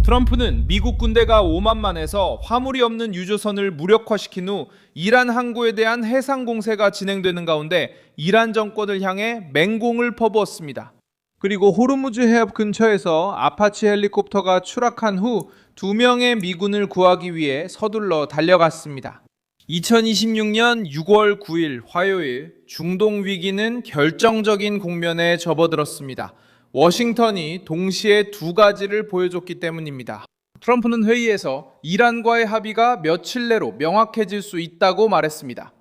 트럼프는 미국 군대가 오만만에서 화물이 없는 유조선을 무력화시킨 후 이란 항구에 대한 해상 공세가 진행되는 가운데 이란 정권을 향해 맹공을 퍼부었습니다. 그리고 호르무즈 해협 근처에서 아파치 헬리콥터가 추락한 후 2명의 미군을 구하기 위해 서둘러 달려갔습니다. 2026년 6월 9일 화요일 중동 위기는 결정적인 국면에 접어들었습니다. 워싱턴이 동시에 두 가지를 보여줬기 때문입니다. 트럼프는 회의에서 이란과의 합의가 며칠 내로 명확해질 수 있다고 말했습니다.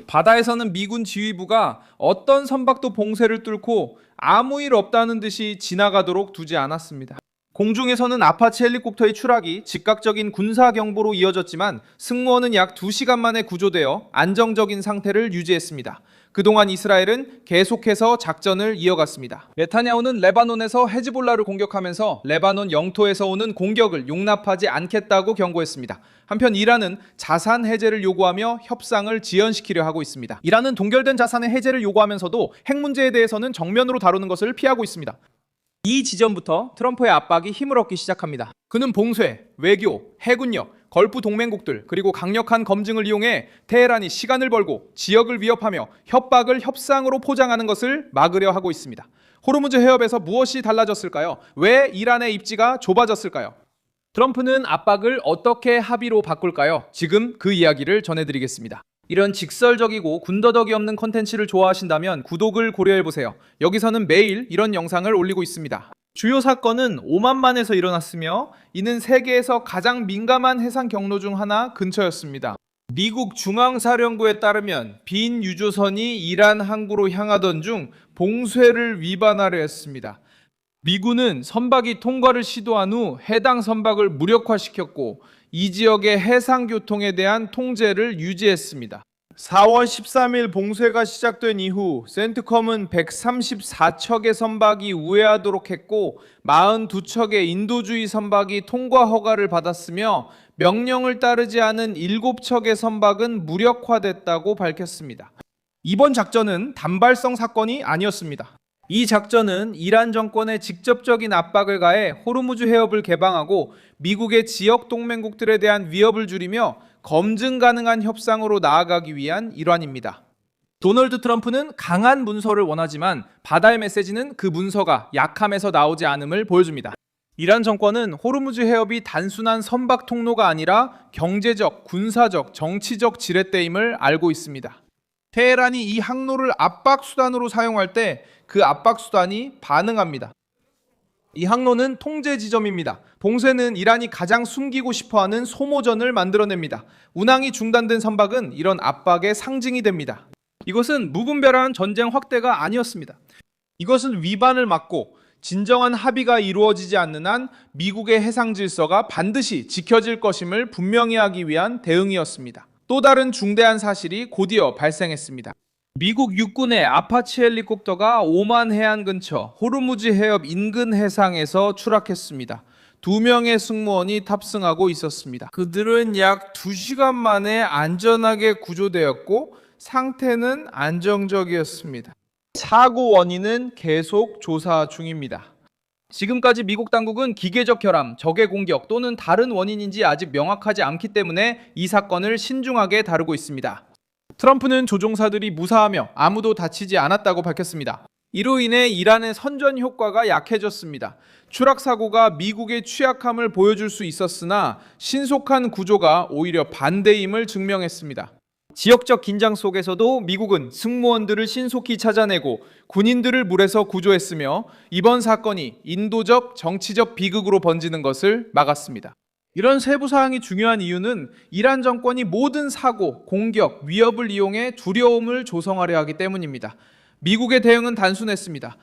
바다에서는 미군 지휘부가 어떤 선박도 봉쇄를 뚫고 아무 일 없다는 듯이 지나가도록 두지 않았습니다. 공중에서는 아파치 헬리콥터의 추락이 즉각적인 군사 경보로 이어졌지만 승무원은 약 2시간 만에 구조되어 안정적인 상태를 유지했습니다. 그동안 이스라엘은 계속해서 작전을 이어갔습니다. 네타냐후는 레바논에서 헤즈볼라를 공격하면서 레바논 영토에서 오는 공격을 용납하지 않겠다고 경고했습니다. 한편 이란은 자산 해제를 요구하며 협상을 지연시키려 하고 있습니다. 이란은 동결된 자산의 해제를 요구하면서도 핵 문제에 대해서는 정면으로 다루는 것을 피하고 있습니다. 이 지점부터 트럼프의 압박이 힘을 얻기 시작합니다. 그는 봉쇄, 외교, 해군력, 걸프 동맹국들 그리고 강력한 검증을 이용해 테헤란이 시간을 벌고 지역을 위협하며 협박을 협상으로 포장하는 것을 막으려 하고 있습니다. 호르무즈 해협에서 무엇이 달라졌을까요? 왜 이란의 입지가 좁아졌을까요? 트럼프는 압박을 어떻게 합의로 바꿀까요? 지금 그 이야기를 전해드리겠습니다. 이런 직설적이고 군더더기 없는 컨텐츠를 좋아하신다면 구독을 고려해보세요. 여기서는 매일 이런 영상을 올리고 있습니다. 주요 사건은 오만만에서 일어났으며 이는 세계에서 가장 민감한 해상 경로 중 하나 근처였습니다. 미국 중앙사령부에 따르면 빈 유조선이 이란 항구로 향하던 중 봉쇄를 위반하려 했습니다. 미군은 선박이 통과를 시도한 후 해당 선박을 무력화시켰고 이 지역의 해상교통에 대한 통제를 유지했습니다. 4월 13일 봉쇄가 시작된 이후 센트컴은 134척의 선박이 우회하도록 했고 42척의 인도주의 선박이 통과 허가를 받았으며 명령을 따르지 않은 7척의 선박은 무력화됐다고 밝혔습니다. 이번 작전은 단발성 사건이 아니었습니다. 이 작전은 이란 정권에 직접적인 압박을 가해 호르무즈 해협을 개방하고 미국의 지역 동맹국들에 대한 위협을 줄이며 검증 가능한 협상으로 나아가기 위한 일환입니다. 도널드 트럼프는 강한 문서를 원하지만 바다의 메시지는 그 문서가 약함에서 나오지 않음을 보여줍니다. 이란 정권은 호르무즈 해협이 단순한 선박 통로가 아니라 경제적, 군사적, 정치적 지렛대임을 알고 있습니다. 테헤란이 이 항로를 압박 수단으로 사용할 때 그 압박 수단이 반응합니다. 이 항로는 통제 지점입니다. 봉쇄는 이란이 가장 숨기고 싶어하는 소모전을 만들어냅니다. 운항이 중단된 선박은 이런 압박의 상징이 됩니다. 이것은 무분별한 전쟁 확대가 아니었습니다. 이것은 위반을 막고 진정한 합의가 이루어지지 않는 한 미국의 해상 질서가 반드시 지켜질 것임을 분명히 하기 위한 대응이었습니다. 또 다른 중대한 사실이 곧이어 발생했습니다. 미국 육군의 아파치 헬리콥터가 오만 해안 근처 호르무즈 해협 인근 해상에서 추락했습니다. 2명의 승무원이 탑승하고 있었습니다. 그들은 약 2시간 만에 안전하게 구조되었고 상태는 안정적이었습니다. 사고 원인은 계속 조사 중입니다. 지금까지 미국 당국은 기계적 결함, 적의 공격 또는 다른 원인인지 아직 명확하지 않기 때문에 이 사건을 신중하게 다루고 있습니다. 트럼프는 조종사들이 무사하며 아무도 다치지 않았다고 밝혔습니다. 이로 인해 이란의 선전 효과가 약해졌습니다. 추락 사고가 미국의 취약함을 보여줄 수 있었으나 신속한 구조가 오히려 반대임을 증명했습니다. 지역적 긴장 속에서도 미국은 승무원들을 신속히 찾아내고 군인들을 물에서 구조했으며 이번 사건이 인도적, 정치적 비극으로 번지는 것을 막았습니다. 이런 세부 사항이 중요한 이유는 이란 정권이 모든 사고, 공격, 위협을 이용해 두려움을 조성하려 하기 때문입니다. 미국의 대응은 단순했습니다.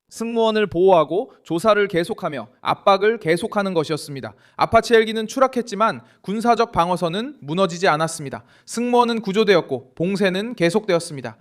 승무원을 보호하고 조사를 계속하며 압박을 계속하는 것이었습니다. 아파치 헬기는 추락했지만 군사적 방어선은 무너지지 않았습니다. 승무원은 구조되었고 봉쇄는 계속되었습니다.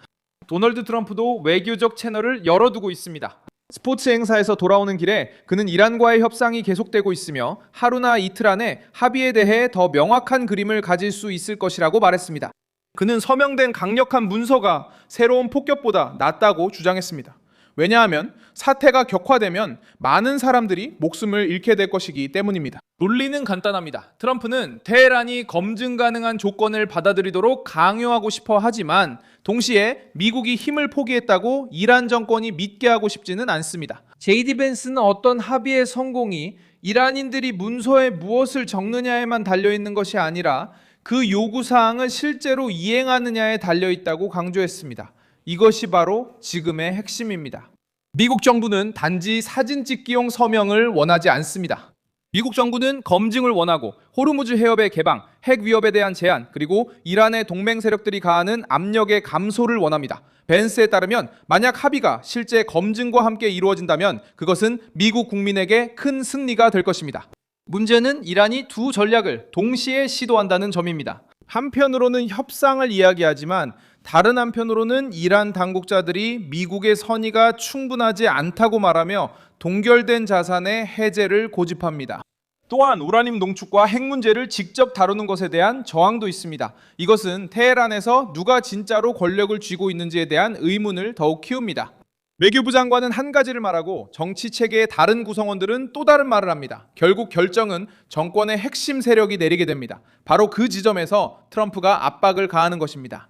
도널드 트럼프도 외교적 채널을 열어두고 있습니다. 스포츠 행사에서 돌아오는 길에 그는 이란과의 협상이 계속되고 있으며 하루나 이틀 안에 합의에 대해 더 명확한 그림을 가질 수 있을 것이라고 말했습니다. 그는 서명된 강력한 문서가 새로운 폭격보다 낫다고 주장했습니다. 왜냐하면 사태가 격화되면 많은 사람들이 목숨을 잃게 될 것이기 때문입니다. 논리는 간단합니다. 트럼프는 테헤란이 검증 가능한 조건을 받아들이도록 강요하고 싶어 하지만 동시에 미국이 힘을 포기했다고 이란 정권이 믿게 하고 싶지는 않습니다. 제이디 벤스는 어떤 합의의 성공이 이란인들이 문서에 무엇을 적느냐에만 달려있는 것이 아니라 그 요구사항을 실제로 이행하느냐에 달려있다고 강조했습니다. 이것이 바로 지금의 핵심입니다. 미국 정부는 단지 사진 찍기용 서명을 원하지 않습니다. 미국 정부는 검증을 원하고 호르무즈 해협의 개방, 핵 위협에 대한 제한, 그리고 이란의 동맹 세력들이 가하는 압력의 감소를 원합니다. 벤스에 따르면 만약 합의가 실제 검증과 함께 이루어진다면 그것은 미국 국민에게 큰 승리가 될 것입니다. 문제는 이란이 두 전략을 동시에 시도한다는 점입니다. 한편으로는 협상을 이야기하지만 다른 한편으로는 이란 당국자들이 미국의 선의가 충분하지 않다고 말하며 동결된 자산의 해제를 고집합니다. 또한 우라늄 농축과 핵 문제를 직접 다루는 것에 대한 저항도 있습니다. 이것은 테헤란에서 누가 진짜로 권력을 쥐고 있는지에 대한 의문을 더욱 키웁니다. 외교부 장관은 한 가지를 말하고 정치 체계의 다른 구성원들은 또 다른 말을 합니다. 결국 결정은 정권의 핵심 세력이 내리게 됩니다. 바로 그 지점에서 트럼프가 압박을 가하는 것입니다.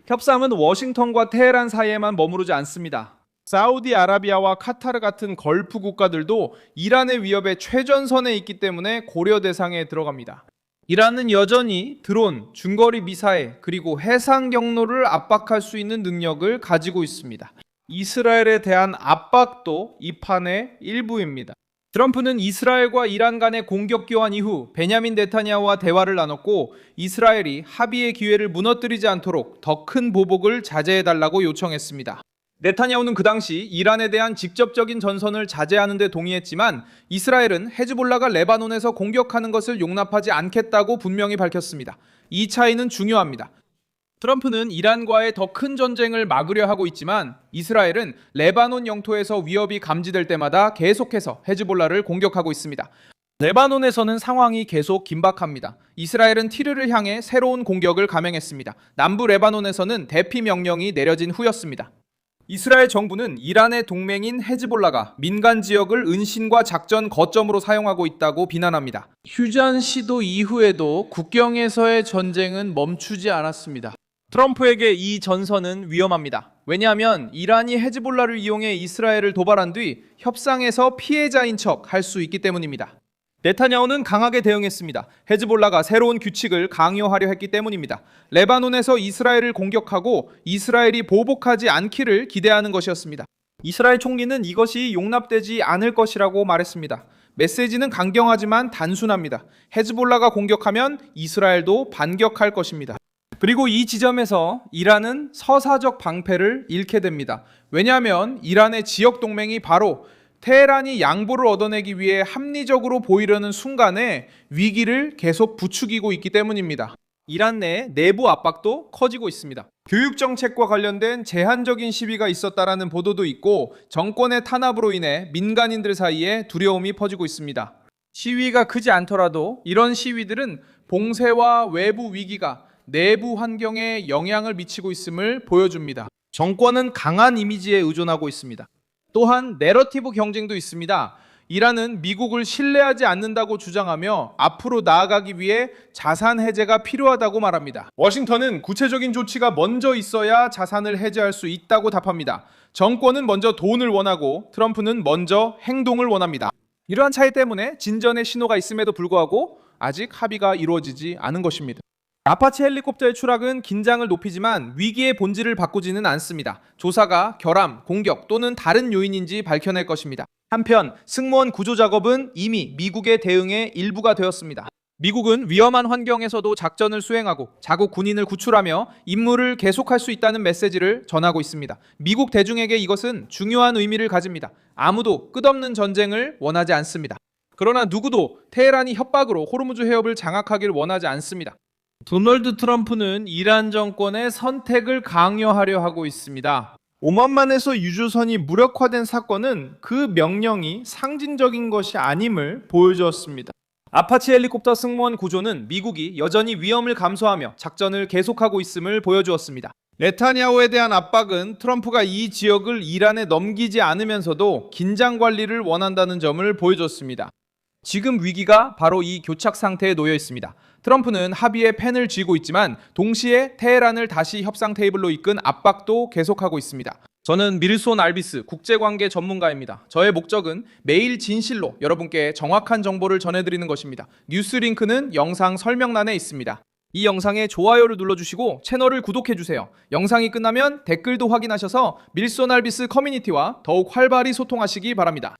협상은 워싱턴과 테헤란 사이에만 머무르지 않습니다. 사우디아라비아와 카타르 같은 걸프 국가들도 이란의 위협에 최전선에 있기 때문에 고려 대상에 들어갑니다. 이란은 여전히 드론, 중거리 미사일, 그리고 해상 경로를 압박할 수 있는 능력을 가지고 있습니다. 이스라엘에 대한 압박도 이 판의 일부입니다. 트럼프는 이스라엘과 이란 간의 공격 교환 이후 베냐민 네타냐후와 대화를 나눴고 이스라엘이 합의의 기회를 무너뜨리지 않도록 더 큰 보복을 자제해달라고 요청했습니다. 네타냐후는 그 당시 이란에 대한 직접적인 전선을 자제하는 데 동의했지만 이스라엘은 헤즈볼라가 레바논에서 공격하는 것을 용납하지 않겠다고 분명히 밝혔습니다. 이 차이는 중요합니다. 트럼프는 이란과의 더 큰 전쟁을 막으려 하고 있지만 이스라엘은 레바논 영토에서 위협이 감지될 때마다 계속해서 헤즈볼라를 공격하고 있습니다. 레바논에서는 상황이 계속 긴박합니다. 이스라엘은 티르를 향해 새로운 공격을 감행했습니다. 남부 레바논에서는 대피 명령이 내려진 후였습니다. 이스라엘 정부는 이란의 동맹인 헤즈볼라가 민간 지역을 은신과 작전 거점으로 사용하고 있다고 비난합니다. 휴전 시도 이후에도 국경에서의 전쟁은 멈추지 않았습니다. 트럼프에게 이 전선은 위험합니다. 왜냐하면 이란이 헤즈볼라를 이용해 이스라엘을 도발한 뒤 협상에서 피해자인 척 할 수 있기 때문입니다. 네타냐후는 강하게 대응했습니다. 헤즈볼라가 새로운 규칙을 강요하려 했기 때문입니다. 레바논에서 이스라엘을 공격하고 이스라엘이 보복하지 않기를 기대하는 것이었습니다. 이스라엘 총리는 이것이 용납되지 않을 것이라고 말했습니다. 메시지는 강경하지만 단순합니다. 헤즈볼라가 공격하면 이스라엘도 반격할 것입니다. 그리고 이 지점에서 이란은 서사적 방패를 잃게 됩니다. 왜냐하면 이란의 지역 동맹이 바로 테헤란이 양보를 얻어내기 위해 합리적으로 보이려는 순간에 위기를 계속 부추기고 있기 때문입니다. 이란 내 내부 압박도 커지고 있습니다. 교육 정책과 관련된 제한적인 시위가 있었다라는 보도도 있고 정권의 탄압으로 인해 민간인들 사이에 두려움이 퍼지고 있습니다. 시위가 크지 않더라도 이런 시위들은 봉쇄와 외부 위기가 내부 환경에 영향을 미치고 있음을 보여줍니다. 정권은 강한 이미지에 의존하고 있습니다. 또한 내러티브 경쟁도 있습니다. 이란은 미국을 신뢰하지 않는다고 주장하며 앞으로 나아가기 위해 자산 해제가 필요하다고 말합니다. 워싱턴은 구체적인 조치가 먼저 있어야 자산을 해제할 수 있다고 답합니다. 정권은 먼저 돈을 원하고 트럼프는 먼저 행동을 원합니다. 이러한 차이 때문에 진전의 신호가 있음에도 불구하고 아직 합의가 이루어지지 않은 것입니다. 아파치 헬리콥터의 추락은 긴장을 높이지만 위기의 본질을 바꾸지는 않습니다. 조사가 결함, 공격 또는 다른 요인인지 밝혀낼 것입니다. 한편 승무원 구조 작업은 이미 미국의 대응의 일부가 되었습니다. 미국은 위험한 환경에서도 작전을 수행하고 자국 군인을 구출하며 임무를 계속할 수 있다는 메시지를 전하고 있습니다. 미국 대중에게 이것은 중요한 의미를 가집니다. 아무도 끝없는 전쟁을 원하지 않습니다. 그러나 누구도 테헤란이 협박으로 호르무즈 해협을 장악하길 원하지 않습니다. 도널드 트럼프는 이란 정권의 선택을 강요하려 하고 있습니다. 오만만에서 유조선이 무력화된 사건은 그 명령이 상징적인 것이 아님을 보여주었습니다. 아파치 헬리콥터 승무원 구조는 미국이 여전히 위험을 감수하며 작전을 계속하고 있음을 보여주었습니다. 네타냐후에 대한 압박은 트럼프가 이 지역을 이란에 넘기지 않으면서도 긴장 관리를 원한다는 점을 보여줬습니다. 지금 위기가 바로 이 교착 상태에 놓여 있습니다. 트럼프는 합의에 펜을 쥐고 있지만 동시에 테헤란을 다시 협상 테이블로 이끈 압박도 계속하고 있습니다. 저는 밀손 알비스 국제관계 전문가입니다. 저의 목적은 매일 진실로 여러분께 정확한 정보를 전해드리는 것입니다. 뉴스 링크는 영상 설명란에 있습니다. 이 영상에 좋아요를 눌러주시고 채널을 구독해주세요. 영상이 끝나면 댓글도 확인하셔서 밀손 알비스 커뮤니티와 더욱 활발히 소통하시기 바랍니다.